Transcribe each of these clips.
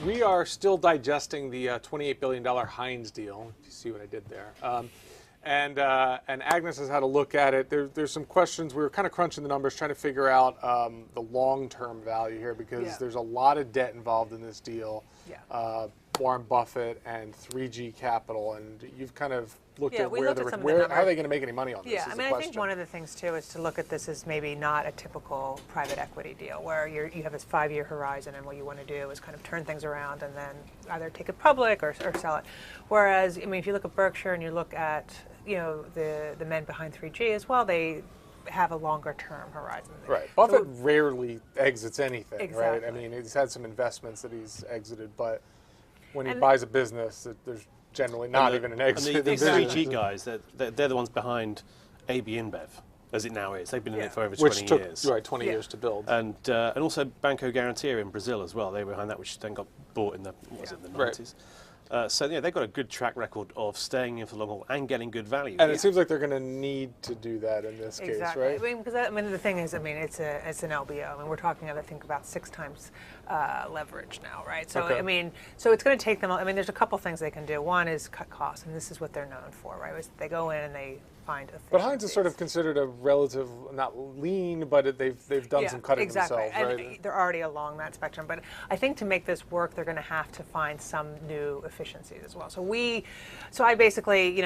We are still digesting the $28 billion Heinz deal, if you see what I did there. And Agnes has had a look at it. There's some questions. We were kind of crunching the numbers, trying to figure out the long-term value here, because there's a lot of debt involved in this deal. Warren Buffett and 3G Capital, and you've kind of looked at how are they going to make any money on this? I mean, I think one of the things too is to look at this as maybe not a typical private equity deal where you have this 5-year horizon, and what you want to do is kind of turn things around and then either take it public or sell it. Whereas, I mean, if you look at Berkshire and you look at the men behind 3G as well, they have a longer term horizon. Right. Buffett rarely exits anything, right? I mean, he's had some investments that he's exited, but when he buys a business, there's generally not even an exit. And these 3G guys, they're the ones behind AB InBev, as it now is. They've been in it for over 20 years. Right, 20 years to build. And also Banco Garantia in Brazil as well. They were behind that, which then got bought in the 90s. Right. So they've got a good track record of staying in for the long haul and getting good value. And it seems like they're going to need to do that in this case, right? I mean, because the thing is, I mean, it's an LBO. I mean, we're talking, I think, about 6 times leverage now, right? So I mean, so it's going to take them. I mean, there's a couple things they can do. One is cut costs, and this is what they're known for, right? Is they go in and they find efficiencies. But Heinz is sort of considered a relative, not lean, but they've done some cutting themselves, right? And they're already along that spectrum. But I think to make this work, they're going to have to find some new efficiencies as well. So I basically,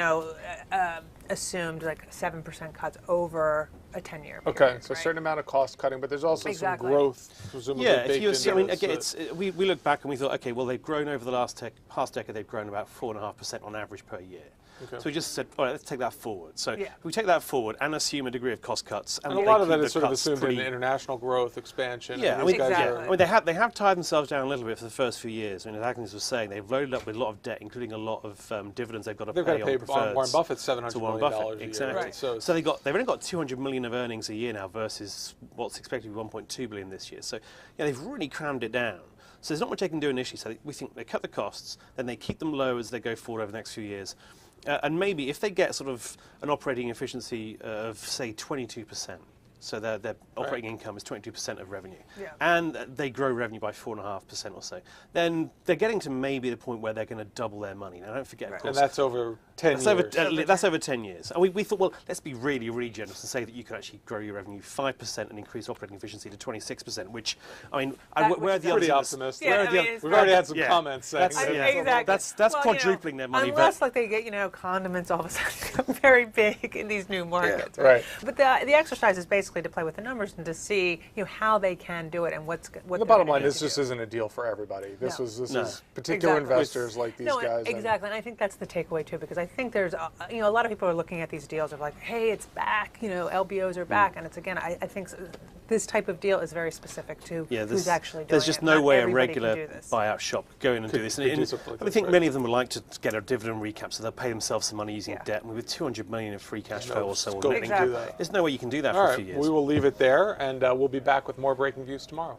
assumed like 7% cuts over a 10-year period. Okay, so a certain amount of cost cutting, but there's also some growth, presumably. Yeah, if you see, I mean, again, we look back and we thought, okay, well, they've grown over the last past decade. They've grown about 4.5% on average per year. Okay. So we just said, all right, let's take that forward. So if we take that forward and assume a degree of cost cuts, and a lot of that is sort of assumed in international growth, expansion. Yeah, I mean, I mean, they have tied themselves down a little bit for the first few years. I mean, as Agnes was saying, they've loaded up with a lot of debt, including a lot of dividends they've got to pay on preferreds. Warren Buffett's $700 million a year. Exactly. Right. So they've only got 200 million of earnings a year now versus what's expected to be 1.2 billion this year. So they've really crammed it down. So there's not much they can do initially. So we think they cut the costs, then they keep them low as they go forward over the next few years. And maybe if they get sort of an operating efficiency of, say, 22%, so their operating income is 22% of revenue, and they grow revenue by 4.5% or so, then they're getting to maybe the point where they're going to double their money. Now, don't forget, of course. And that's over 10 years. That's over 10 years. And we thought, well, let's be really, really generous and say that you could actually grow your revenue 5% and increase operating efficiency to 26%, which, I mean, where are the pretty optimistic. We've already had some comments saying that's quadrupling their money. Unless, like, they get, condiments all of a sudden become very big in these new markets. Right. But the exercise is basically to play with the numbers and to see, how they can do it and what the bottom line is this isn't a deal for everybody. This is particular investors like these guys. Exactly, and I think that's the takeaway too, because I think there's a lot of people are looking at these deals of like, hey, it's back, LBOs are back, and it's again, I think this type of deal is very specific to who's actually doing it. There's just no way a regular buyout shop go in and do this. I think many of them would like to get a dividend recap, so they'll pay themselves some money using debt, and with 200 million of free cash flow or so, there's no way you can do that for a few years. We will leave it there, and we'll be back with more Breaking Views tomorrow.